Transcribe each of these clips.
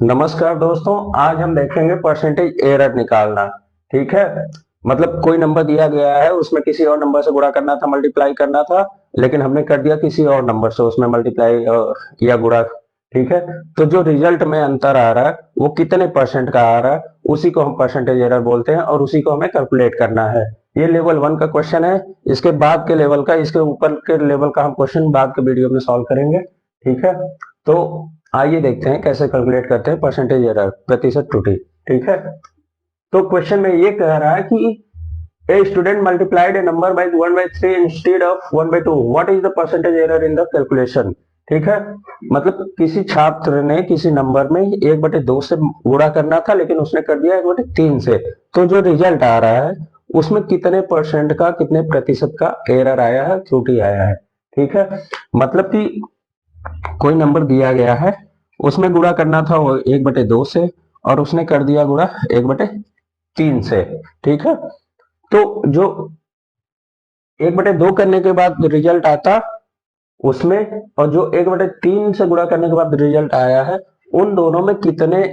नमस्कार दोस्तों, आज हम देखेंगे परसेंटेज एरर निकालना। ठीक है। मतलब कोई नंबर दिया गया है, उसमें किसी और नंबर से गुणा करना था, मल्टीप्लाई करना था, लेकिन हमने कर दिया किसी और नंबर से, उसमें मल्टीप्लाई या गुणा। ठीक है। तो जो रिजल्ट में अंतर आ रहा है वो कितने परसेंट का आ रहा है, उसी को हम परसेंटेज एरर बोलते हैं और उसी को हमें कैलकुलेट करना है। ये लेवल 1 का क्वेश्चन है। इसके बाद के लेवल का, इसके ऊपर के लेवल का हम क्वेश्चन बाद के वीडियो में सॉल्व करेंगे। ठीक है। तो आइए देखते हैं कैसे कैलकुलेट करते हैं परसेंटेज एरर, प्रतिशत त्रुटि। ठीक है। तो क्वेश्चन में ये कह रहा है कि a student multiplied A number by 1/3 instead of 1/2, what is the percentage error in the calculation. ठीक है। मतलब किसी छात्र ने किसी नंबर में 1/2 से गुणा करना था, लेकिन उसने कर दिया 1/3 से। तो जो रिजल्ट आ रहा है उसमें कितने परसेंट का, कितने प्रतिशत का एरर आया है, त्रुटि आया है। ठीक है। मतलब कि कोई नंबर दिया गया है, उसमें गुणा करना था वो 1/2 से, और उसने कर दिया गुणा 1/3 से। ठीक है। तो जो 1/2 करने के बाद रिजल्ट आता उसमें, और जो 1/3 से गुणा करने के बाद रिजल्ट आया है, उन दोनों में कितने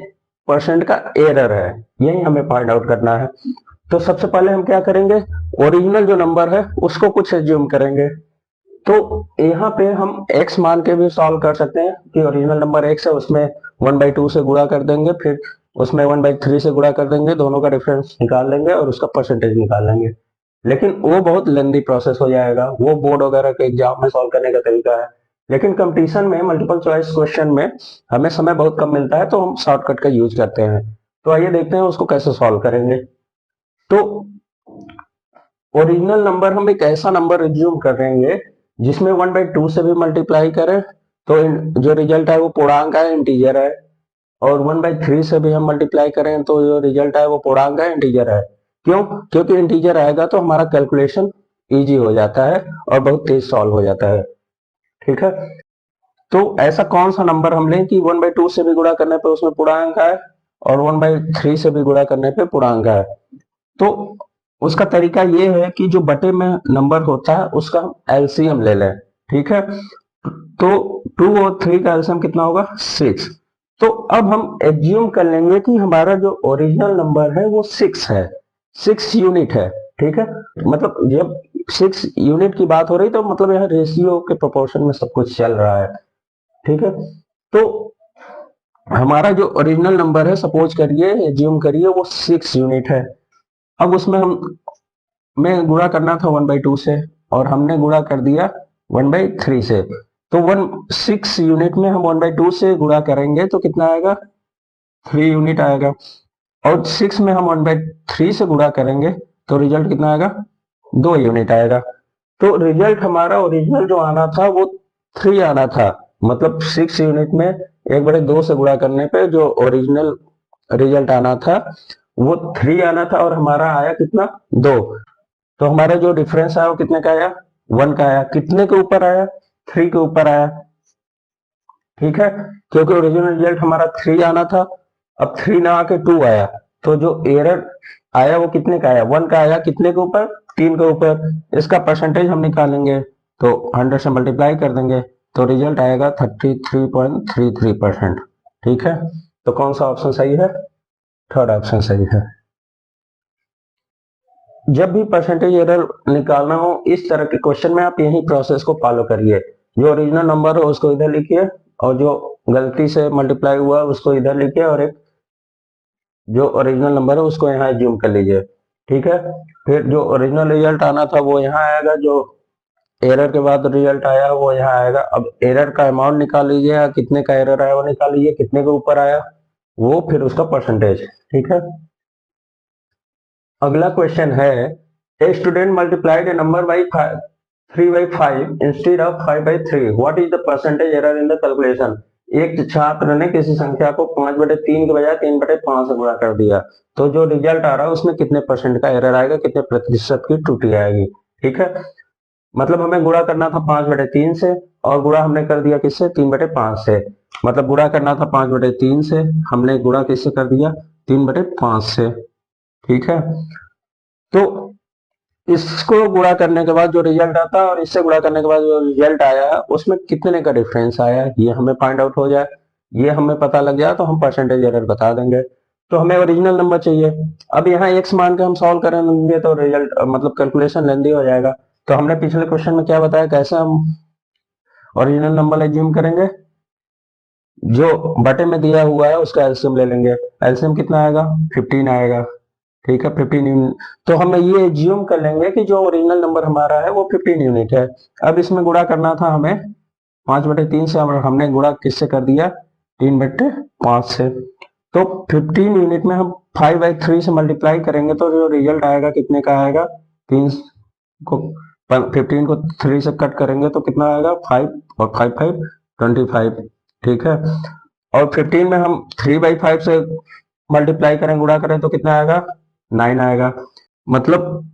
परसेंट का एरर है, यही हमें फाइंड आउट करना है। तो सबसे पहले हम क्या करेंगे, ओरिजिनल जो नंबर है उसको कुछ एज्यूम करेंगे। तो यहाँ पे हम x मान के भी सॉल्व कर सकते हैं कि ओरिजिनल नंबर x है, उसमें 1/2 से गुणा कर देंगे, फिर उसमें 1/3 से गुणा कर देंगे, दोनों का डिफरेंस निकाल लेंगे और उसका परसेंटेज निकाल लेंगे। लेकिन वो बहुत लेंदी प्रोसेस हो जाएगा, वो बोर्ड वगैरह के एग्जाम में सॉल्व करने का तरीका है। लेकिन कंपटीशन में, मल्टीपल चॉइस क्वेश्चन में हमें समय बहुत कम मिलता है, तो हम शॉर्टकट का यूज करते हैं। तो आइए देखते हैं उसको कैसे सॉल्व करेंगे। तो ओरिजिनल नंबर हम एक ऐसा नंबर एज्यूम करेंगे जिसमें 1/2 से भी मल्टीप्लाई करें तो जो रिजल्ट है वो पूर्णांक है, इंटीजर है। और 1/3 से भी हम मल्टीप्लाई करें तो जो रिजल्ट है वो पूर्णांक है, इंटीजर है। क्यों? क्योंकि इंटीजर आएगा तो हमारा कैलकुलेशन इजी हो जाता है और बहुत तेज सॉल्व हो जाता है। ठीक है। तो ऐसा कौन सा नंबर हम लें कि 1/2 से भी गुणा करने पे उसमें पूर्णांक आए और 1/3 से भी गुणा करने पे पूर्णांक आए। तो उसका तरीका ये है कि जो बटे में नंबर होता है उसका हम एलसीएम ले लें। ठीक है। तो 2 और 3 का एलसीएम कितना होगा, 6। तो अब हम एज्यूम कर लेंगे कि हमारा जो ओरिजिनल नंबर है वो 6 है, 6 यूनिट है। ठीक है। मतलब जब 6 यूनिट की बात हो रही तो मतलब यह रेशियो के प्रोपोर्शन में सब कुछ चल रहा है। ठीक है। तो हमारा जो ओरिजिनल नंबर है, सपोज करिए, एज्यूम करिए वो 6 यूनिट है। अब उसमें हम में गुणा करना था 1/2 से, और हमने गुणा कर दिया 1/3 से। तो 6 यूनिट में हम 1/2 से गुणा करेंगे तो कितना आएगा, 3 यूनिट आएगा। और 6 में हम 1/3 से गुणा करेंगे तो रिजल्ट कितना आएगा, 2 यूनिट आएगा। तो रिजल्ट हमारा ओरिजिनल जो आना था वो 3 आना था। मतलब 6 यूनिट में 1/2 से गुणा करने पे जो ओरिजिनल रिजल्ट आना था वो 3 आना था, और हमारा आया कितना, 2। तो हमारा जो डिफरेंस आया वो कितने का आया, 1 का आया। कितने के ऊपर आया, 3 के ऊपर आया। ठीक है। क्योंकि ओरिजिनल रिजल्ट हमारा 3 आना था, अब 3 ना आके 2 आया। तो जो एरर आया वो कितने का आया, 1 का आया। कितने के ऊपर, 3 के ऊपर। इसका परसेंटेज हम निकालेंगे तो 100 से मल्टीप्लाई कर देंगे तो रिजल्ट आएगा 33.33%। ठीक है। तो कौन सा ऑप्शन सही है, थर्ड ऑप्शन सही है। जब भी परसेंटेज एरर निकालना हो इस तरह के क्वेश्चन में आप यही प्रोसेस को फॉलो करिए। जो ओरिजिनल नंबर हो उसको इधर लिखिए, और जो गलती से मल्टीप्लाई हुआ उसको इधर लिखिए, और एक जो ओरिजिनल नंबर है उसको यहाँ एज्यूम कर लीजिए। ठीक है। फिर जो ओरिजिनल रिजल्ट आना था वो यहाँ आएगा, जो एरर के बाद रिजल्ट आया वो यहाँ आएगा। अब एरर का अमाउंट निकाल लीजिए, कितने का एरर आया वो निकाल लीजिए, कितने के ऊपर आया वो, फिर उसका परसेंटेज। ठीक है। अगला क्वेश्चन है, a student multiplied A number by 3/5 instead of 5/3, what is the percentage error in the calculation. एक छात्र ने किसी संख्या को 5/3 के बजाय 3/5 से गुणा कर दिया, तो जो रिजल्ट आ रहा है उसमें कितने परसेंट का एरर आएगा, कितने प्रतिशत की त्रुटि आएगी। ठीक है। मतलब हमें गुणा करना था 5/3 से, और गुणा हमने कर दिया किससे, 3/5 से। मतलब गुणा करना था 5/3 से, हमने गुणा किससे कर दिया, 3/5 से। ठीक है। तो इसको गुणा करने के बाद जो रिजल्ट आता है और इससे गुणा करने के बाद जो रिजल्ट आया है उसमें कितने का डिफरेंस आया है, ये हमें फाइंड आउट हो जाए। ये हमें पता लग गया तो हम परसेंटेज एरर बता देंगे। तो हमें ओरिजिनल नंबर चाहिए। अब यहाँ x मान के हम सॉल्व करेंगे तो रिजल्ट मतलब कैलकुलेशन लेंदी हो जाएगा। तो हमने पिछले क्वेश्चन में क्या बताया, कैसे हम ओरिजिनल नंबर एज्यूम करेंगे, जो बटे में दिया हुआ है उसका एलसीएम ले लेंगे। एलसीएम कितना आएगा, 15 आएगा। ठीक है, 15 यूनिट। तो हम ये एज्यूम कर लेंगे कि जो ओरिजिनल नंबर हमारा है वो 15 यूनिट है। अब इसमें गुणा करना था हमें 5/3 से, हमने गुणा किससे कर दिया, 3/5 से। तो 15 यूनिट में हम 5/3 से मल्टीप्लाई करेंगे तो जो रिजल्ट आएगा कितने का आएगा, 3 को 15 को 3 से कट करेंगे तो कितना आएगा, 5 और 5 5 25। ठीक है, और 15 में हम 3/5 से मल्टीप्लाई करें, गुणा करें तो कितना आएगा, 9 आएगा। मतलब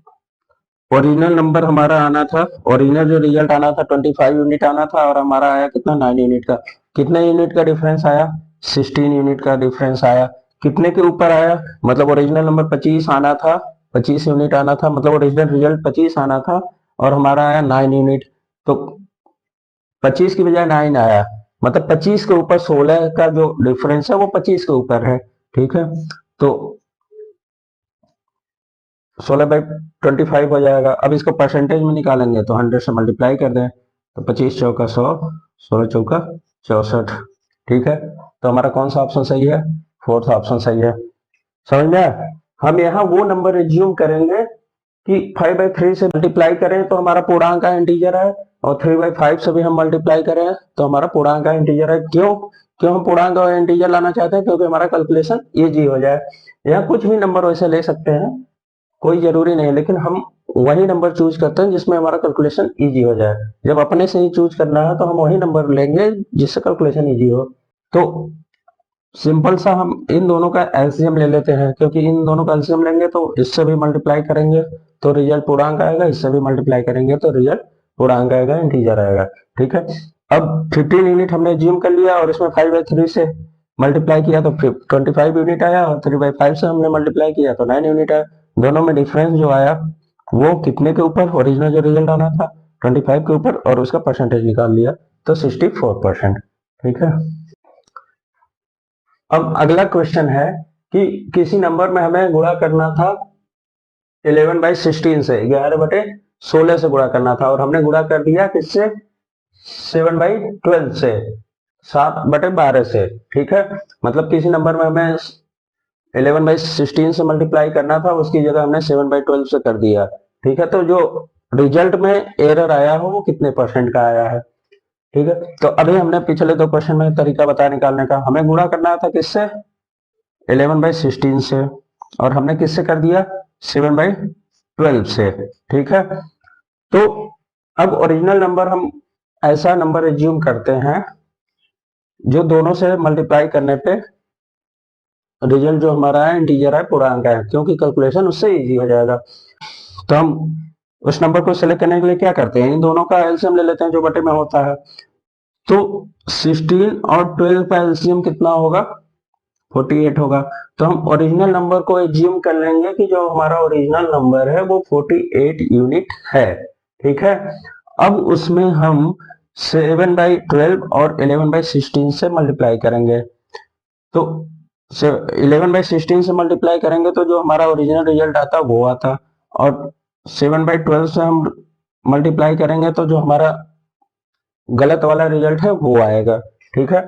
ओरिजिनल नंबर हमारा आना था, ओरिजिनल जो रिजल्ट आना था 25 यूनिट आना था, और हमारा आया कितना, 9 यूनिट का। कितने यूनिट का डिफरेंस आया, 16 यूनिट का डिफरेंस आया। कितने के ऊपर आया, मतलब ओरिजिनल नंबर 25 आना था, 25 यूनिट आना था, मतलब ओरिजिनल रिजल्ट 25 आना था, और हमारा आया 9 यूनिट। तो 25 की बजाय 9 आया, मतलब 25 के ऊपर 16 का जो डिफरेंस है वो 25 के ऊपर है। ठीक है, तो 16/25 हो जाएगा। अब इसको परसेंटेज में निकालेंगे तो 100 से मल्टीप्लाई कर दें तो 25 चौका 100, 16 चौका 64। ठीक है, तो हमारा कौन सा ऑप्शन सही है, फोर्थ ऑप्शन सही है। समझ में आया? हम यहाँ वो नंबर एज्यूम करेंगे कि 5/3 से मल्टीप्लाई करें तो हमारा पूर्णांक का इंटीजर है, और 3/5 से भी हम मल्टीप्लाई करें तो हमारा पूर्णांक का इंटीजर है। क्यों क्यों हम पूर्णांक का इंटीजर लाना चाहते हैं, क्योंकि हमारा कैलकुलेशन इजी हो जाए। यहाँ कुछ भी नंबर वैसे ले सकते हैं, कोई जरूरी नहीं, लेकिन हम वही नंबर चूज करते हैं जिसमें हमारा कैलकुलेशन इजी हो जाए। जब अपने से ही चूज करना है तो हम वही नंबर लेंगे जिससे कैलकुलेशन इजी हो। तो सिंपल सा हम इन दोनों का एलसीएम ले लेते हैं, क्योंकि इन दोनों का एलसीएम लेंगे तो इससे भी मल्टीप्लाई करेंगे तो रिजल्ट पूर्णांक आएगा, इससे भी मल्टीप्लाई करेंगे तो रिजल्ट पूर्णांक आएगा, इंटीजर आएगा। ठीक है, अब 15 यूनिट हमने ज्यूम कर लिया और इसमें 5/3 से मल्टीप्लाई किया तो 25 यूनिट आया, और 3/5 से हमने मल्टीप्लाई किया तो 9 यूनिट आया। दोनों में डिफरेंस जो आया वो कितने के ऊपर, ओरिजिनल जो रिजल्ट आना था 25 के ऊपर, और उसका परसेंटेज निकाल लिया तो 64%। ठीक है, अब अगला क्वेश्चन है कि किसी नंबर में हमें गुणा करना था 11/16 से, 11/16 से गुणा करना था, और हमने गुणा कर दिया किससे, 7/12 से, 7/12 से। ठीक है, मतलब किसी नंबर में हमें 11/16 से मल्टीप्लाई करना था, उसकी जगह हमने 7/12 से कर दिया। ठीक है, तो जो रिजल्ट में एरर आया हो वो कितने परसेंट का आया है। ठीक है, तो अभी हमने पिछले दो क्वेश्चन में तरीका बताया निकालने का। हमें गुणा करना था किससे, 11/16 से, और हमने किससे कर दिया, 7/12 से। ठीक है, तो अब ओरिजिनल नंबर हम ऐसा नंबर एज्यूम करते हैं जो दोनों से मल्टीप्लाई करने पे रिजल्ट जो हमारा है इंटीजर है, पूर्णांक है, क्योंकि कैलकुलेशन उससे इजी हो जाएगा। तो हम उस नंबर को सिलेक्ट करने के लिए क्या करते हैं, इन दोनों का एलसीएम ले लेते हैं जो बटे में होता है। तो 16 और 12 का एलसीएम कितना होगा, 48 होगा। तो हम ओरिजिनल नंबर को एज्यूम कर लेंगे कि जो हमारा ओरिजिनल नंबर है वो 48 यूनिट है। ठीक है, अब उसमें हम 7/12 और 11/16 से मल्टीप्लाई करेंगे। तो 11/16 से मल्टीप्लाई करेंगे तो जो हमारा ओरिजिनल रिजल्ट आता वो आता, और 7/12 से हम मल्टीप्लाई करेंगे तो जो हमारा गलत वाला रिजल्ट है वो आएगा। ठीक है,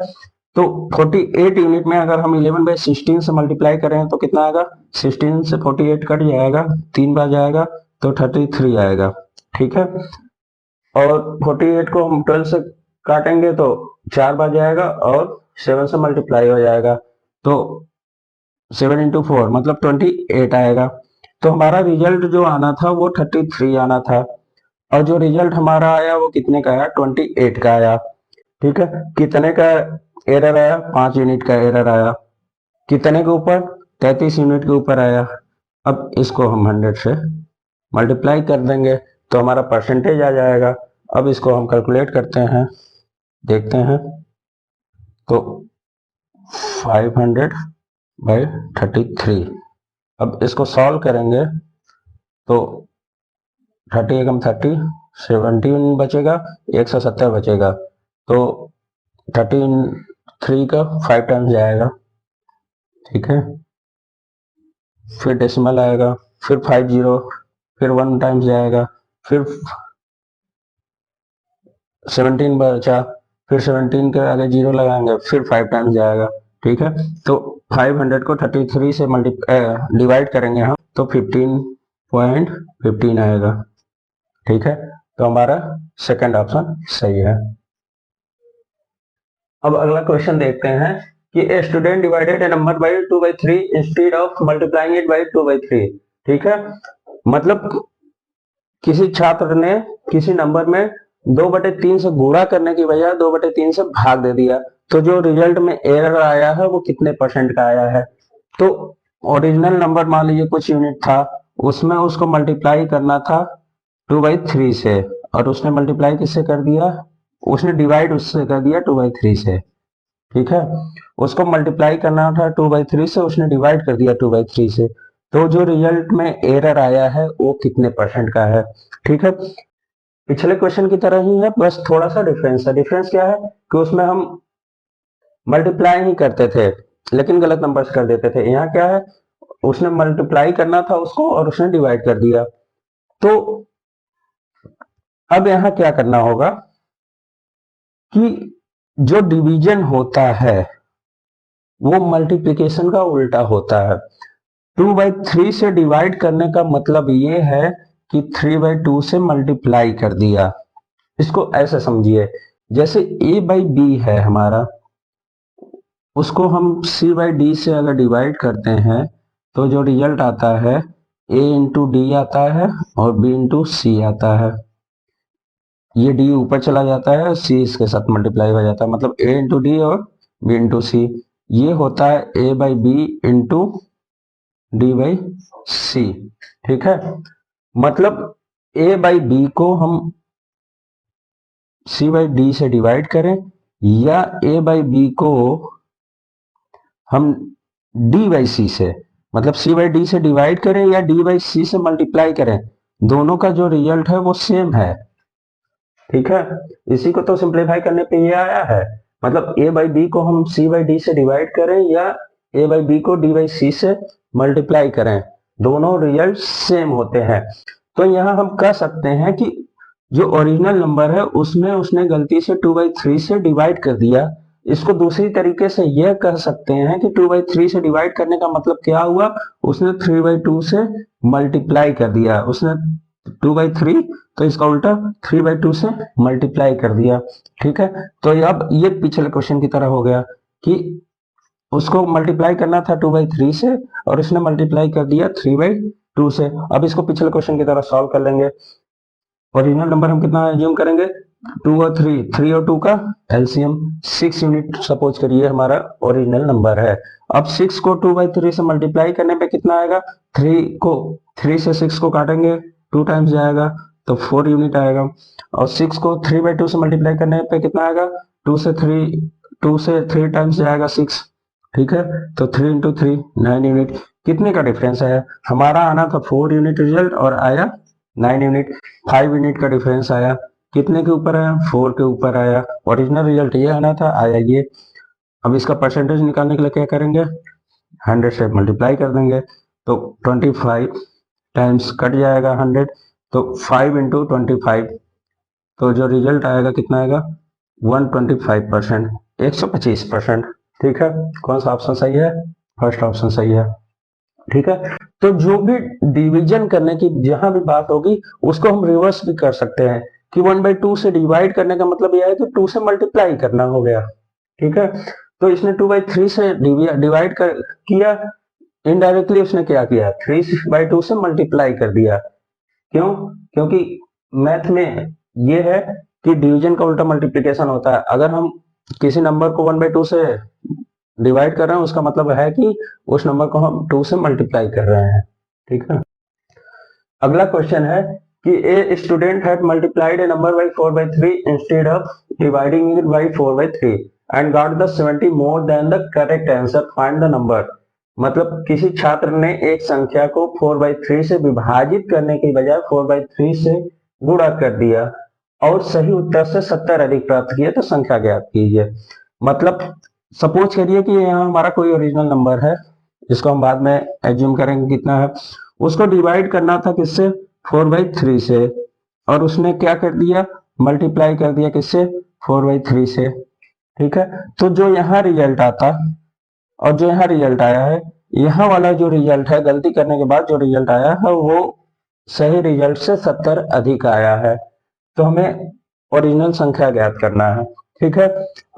तो 48 यूनिट में अगर हम 11/16 से मल्टीप्लाई करें तो कितना आएगा, 16 से 48 कट जाएगा, 3 बार जाएगा तो 33 आएगा। ठीक है, और 48 को हम 12 से काटेंगे तो 4 बार जाएगा, और 7 से मल्टीप्लाई हो जाएगा तो 7 × 4 मतलब 28 आएगा। तो हमारा रिजल्ट जो आना था वो 33 आना था, और जो रिजल्ट हमारा आया वो कितने का आया, 28 का आया। ठीक है, कितने का एरर आया, 5 यूनिट का एरर आया। कितने के ऊपर, 33 यूनिट के ऊपर आया। अब इसको हम 100 से मल्टीप्लाई कर देंगे तो हमारा परसेंटेज आ जाएगा। अब इसको हम कैलकुलेट करते हैं, देखते हैं, तो 500/33। अब इसको सॉल्व करेंगे तो 30 एकम 30, 17 बचेगा, 170 बचेगा। तो 13 3 का 5 टाइम्स जाएगा, ठीक है, फिर डेसिमल आएगा, फिर 50, फिर 1 टाइम्स जाएगा, फिर 17 बचा, फिर 17 के आगे 0 लगाएंगे, फिर 5 टाइम्स जाएगा, ठीक है। तो 500 को 33 से डिवाइड करेंगे हम, तो 15.15 आएगा, ठीक है। तो हमारा सेकंड ऑप्शन सही है। अब अगला क्वेश्चन देखते हैं कि a student divided A number by 2/3 instead of multiplying it by 2/3, ठीक है। मतलब किसी छात्र ने किसी नंबर में 2/3 से गुणा करने की बजाय 2/3 से भाग दे दिया, तो जो रिजल्ट में एरर आया है वो कितने परसेंट का आया है। तो ओरिजिनल नंबर मान लीजिए कुछ यूनिट था, उसमें उसको मल्टीप्लाई करना था 2/3 से, और उसने मल्टीप्लाई किससे कर दिया, उसने डिवाइड उससे कर दिया 2/3 से, ठीक है। उसको मल्टीप्लाई करना था 2/3 से, उसने डिवाइड कर दिया 2/3 से, तो जो रिजल्ट में एरर आया है वो कितने परसेंट का है, ठीक है। पिछले क्वेश्चन की तरह ही है, बस थोड़ा सा डिफरेंस है। डिफरेंस क्या है कि उसमें हम मल्टीप्लाई ही करते थे लेकिन गलत नंबर से कर देते थे, यहाँ क्या है, उसने मल्टीप्लाई करना था उसको और उसने डिवाइड कर दिया। तो अब यहाँ क्या करना होगा कि जो डिवीजन होता है वो मल्टीप्लिकेशन का उल्टा होता है। 2/3 से डिवाइड करने का मतलब ये है कि 3/2 से मल्टीप्लाई कर दिया। इसको ऐसे समझिए, जैसे a बाई बी है हमारा, उसको हम c बाई डी से अगर डिवाइड करते हैं तो जो रिजल्ट आता है a इंटू डी आता है और b इंटू सी आता है। ये d ऊपर चला जाता है, c इसके साथ मल्टीप्लाई हो जाता है, मतलब a इंटू डी और b इंटू सी। ये होता है a by B into D by C, ठीक है। मतलब a बाई बी को हम c बाई डी से डिवाइड करें या a बाई बी को हम d बाई सी से, मतलब c बाई डी से डिवाइड करें या d बाई सी से मल्टीप्लाई करें, दोनों का जो रिजल्ट है वो सेम है, ठीक है। इसी को तो सिंप्लीफाई करने पे ये आया है, मतलब a बाई बी को हम c बाई डी से डिवाइड करें या a बाई बी को d बाई सी से मल्टीप्लाई करें, दोनों रिजल्ट सेम होते हैं। तो यहाँ हम कह सकते हैं कि जो ओरिजिनल नंबर है उसमें उसने गलती से 2/3 से डिवाइड कर दिया। इसको दूसरी तरीके से यह कह सकते हैं कि 2/3 से डिवाइड करने का मतलब क्या हुआ, उसने 3/2 से मल्टीप्लाई कर दिया। उसने 2/3, तो इसका उल्टा 3/2 से मल्टीप्लाई कर दिया, ठीक है। तो अब ये पिछले क्वेश्चन की तरह हो गया कि उसको मल्टीप्लाई करना था 2/3 से और उसने मल्टीप्लाई कर दिया 3/2 से। अब इसको पिछले क्वेश्चन की तरह सॉल्व कर लेंगे। ओरिजिनल नंबर हम कितना एज्यूम करेंगे, 2 और 3, 3 और 2 का एलसीएम 6 यूनिट सपोज करिए हमारा ओरिजिनल नंबर है। अब 6 को 2/3 से मल्टीप्लाई करने पे कितना आएगा, 3 से 6 को काटेंगे 2 टाइम्स जाएगा तो 4 यूनिट आएगा, और 6 को 3/2 से मल्टीप्लाई करने पे कितना आएगा, 2 से 3 टाइम्स जाएगा 6, ठीक है। तो 3 इंटू 3 9 यूनिट। कितने का डिफरेंस है, हमारा आना था 4 यूनिट रिजल्ट और आया 9 यूनिट। 5 यूनिट का डिफरेंस आया, कितने के ऊपर आया, 4 के ऊपर आया। ओरिजिनल रिजल्ट ये आना था, आया ये। अब इसका परसेंटेज निकालने के लिए क्या करेंगे, 100 से मल्टीप्लाई कर देंगे तो 25 टाइम्स कट जाएगा 100, तो 5 इंटू 25, तो जो रिजल्ट आएगा कितना आएगा, 125%, 125%, ठीक है। कौन सा ऑप्शन सही है, फर्स्ट ऑप्शन सही है, ठीक है। तो जो भी डिवीजन करने की जहां भी बात होगी उसको हम रिवर्स भी कर सकते हैं कि 1/2 से डिवाइड करने का मतलब यह है कि 2 से मल्टीप्लाई करना हो गया, ठीक है। तो इसने 2/3 से डिवाइड किया, इनडायरेक्टली उसने क्या किया, 3/2 से मल्टीप्लाई कर दिया। क्यों, क्योंकि मैथ में ये है कि डिवीजन का उल्टा मल्टीप्लिकेशन होता है। अगर हम किसी नंबर को 1/2 से डिवाइड कर रहे हैं उसका मतलब है कि उस नंबर को हम 2 से मल्टीप्लाई कर रहे हैं, ठीक है। अगला क्वेश्चन है कि a student had multiplied A number by 4/3 instead of dividing it by 4/3 and got the 70 more than the correct answer, find the number. मतलब किसी छात्र ने एक संख्या को 4/3 से विभाजित करने की बजाय 4/3 से गुणा कर दिया और सही उत्तर से 70 अधिक प्राप्त किए तो संख्या ज्ञात कीजिए। मतलब सपोज करिए कि यहाँ हमारा कोई ओरिजिनल नंबर है, जिसको हम बाद में एज्यूम करेंगे कितना है, उसको डिवाइड करना था किससे, 4/3 से, और उसने क्या कर दिया, मल्टीप्लाई कर दिया किससे, 4/3 से। ठीक है, तो जो यहाँ रिजल्ट आता और जो यहाँ रिजल्ट आया है, यहाँ वाला जो रिजल्ट है, गलती करने के बाद जो रिजल्ट आया है वो सही रिजल्ट से 70 अधिक आया है। तो हमें ओरिजिनल संख्या ज्ञात करना है। ठीक है,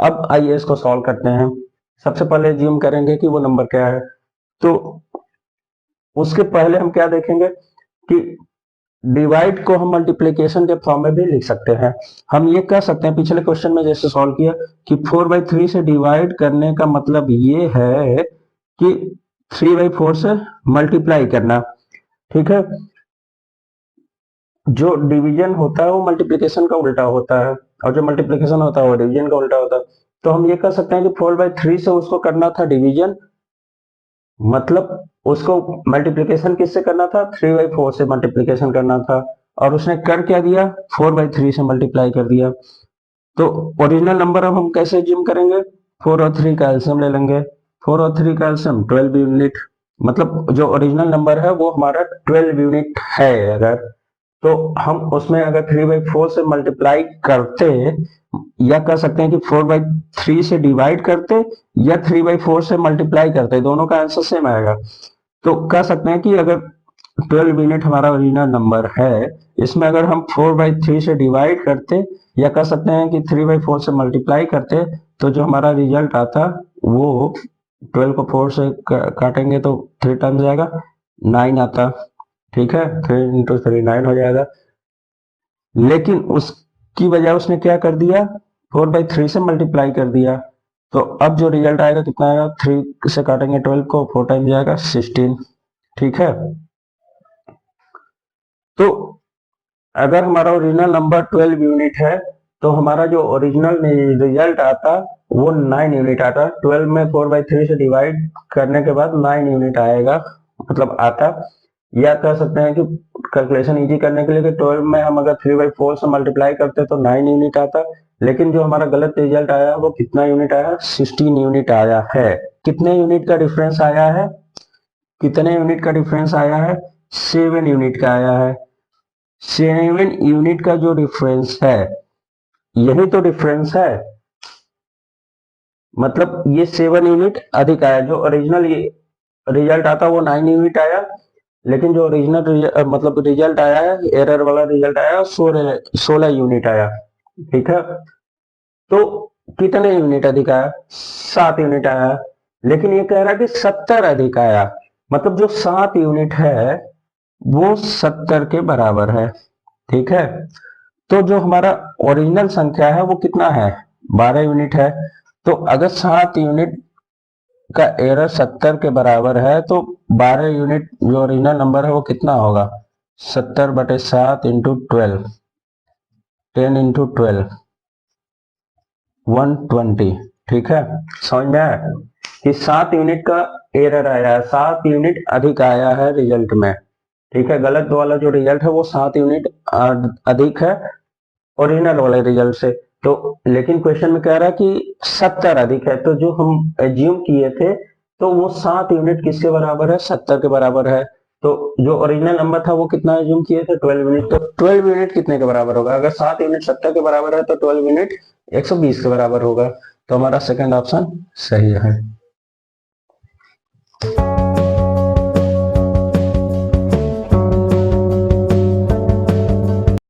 अब आइए इसको सॉल्व करते हैं। सबसे पहले ज्यूम करेंगे कि वो नंबर क्या है, तो उसके पहले हम क्या देखेंगे कि डिवाइड को हम मल्टीप्लीकेशन के फॉर्म में भी लिख सकते हैं। हम ये कह सकते हैं, पिछले क्वेश्चन में जैसे सॉल्व किया कि 4/3 से डिवाइड करने का मतलब ये है कि 3/4 से मल्टीप्लाई करना। ठीक है, जो डिवीजन होता है वो मल्टीप्लिकेशन का उल्टा होता है, और जो मल्टीप्लिकेशन होता है वो डिवीजन का उल्टा होता है। तो हम ये कह सकते हैं कि 4/3 से उसको करना था डिवीजन, मतलब उसको मल्टीप्लिकेशन किससे करना था, 3/4 से मल्टीप्लिकेशन करना था, और उसने कर क्या दिया, 4/3 से मल्टीप्लाई कर दिया। तो ओरिजिनल नंबर अब हम कैसे जिम करेंगे, 4 और 3 का एलसीएम ले लेंगे। 4 और 3 का एलसीएम 12 यूनिट, मतलब जो ओरिजिनल नंबर है वो हमारा 12 यूनिट है। अगर तो हम उसमें अगर 3/4 से मल्टीप्लाई करते, या कह सकते हैं कि 4/3 से डिवाइड करते, या 3/4 से मल्टीप्लाई करते, दोनों का आंसर सेम आएगा। तो कह सकते हैं कि अगर 12 यूनिट हमारा ओरिजिनल नंबर है, इसमें अगर हम 4/3 से डिवाइड करते, या कह सकते हैं कि 3/4 से मल्टीप्लाई करते, तो जो हमारा रिजल्ट आता वो 12 को 4 से काटेंगे तो 3 टाइम्स जाएगा, 9 आता। ठीक है, 3 इंटू 3 9 हो जाएगा। लेकिन उसकी बजाय उसने क्या कर दिया, 4/3 से मल्टीप्लाई कर दिया। तो अब जो रिजल्ट आएगा कितना आएगा, 3 से काटेंगे 12 को, 4 टाइम जाएगा 16। ठीक है, तो अगर हमारा ओरिजिनल नंबर 12 यूनिट है, तो हमारा जो ओरिजिनल रिजल्ट आता वो 9 यूनिट आता। 12 में 4/3 से डिवाइड करने के बाद 9 यूनिट आएगा, मतलब आता। या कह सकते हैं कि कैलकुलेशन इजी करने के लिए कि 12 में हम अगर 3/4 से मल्टीप्लाई करते तो 9 यूनिट आता, लेकिन जो हमारा गलत रिजल्ट आया वो कितना यूनिट आया, 16 यूनिट आया है। कितने यूनिट का डिफरेंस आया है, कितने यूनिट का डिफरेंस आया है, 7 यूनिट का आया है। 7 यूनिट का जो डिफरेंस है, यही तो डिफरेंस है, मतलब ये 7 यूनिट अधिक आया। जो ओरिजिनल रिजल्ट आता वो 9 यूनिट आया, लेकिन जो ओरिजिनल मतलब रिजल्ट आया है, एरर वाला रिजल्ट आया 16 यूनिट आया। ठीक है, तो कितने यूनिट अधिक आया, 7 यूनिट आया। लेकिन ये कह रहा है कि 70 अधिक आया, मतलब जो 7 यूनिट है वो 70 के बराबर है। ठीक है, तो जो हमारा ओरिजिनल संख्या है वो कितना है, 12 यूनिट है। तो अगर 7 यूनिट का एरर 70 के बराबर है, तो 12 यूनिट जो ओरिजिनल नंबर है वो कितना होगा, 70/7 इंटू 12, 10 इंटू 12, 120। ठीक है, समझ में आया कि 7 यूनिट का एरर आया है, 7 यूनिट अधिक आया है रिजल्ट में। ठीक है, गलत वाला जो रिजल्ट है वो 7 यूनिट अधिक है ओरिजिनल वाले रिजल्ट से। तो लेकिन क्वेश्चन में कह रहा है कि 70 अधिक है, तो जो हम एज्यूम किए थे तो वो 7 यूनिट किसके बराबर है, 70 के बराबर है। तो जो ओरिजिनल नंबर था वो कितना एज्यूम किए थे, 12 यूनिट। तो 12 यूनिट कितने के बराबर होगा, अगर 7 यूनिट 70 के बराबर है तो 12 यूनिट 120 के बराबर होगा। तो हमारा सेकंड ऑप्शन सही है।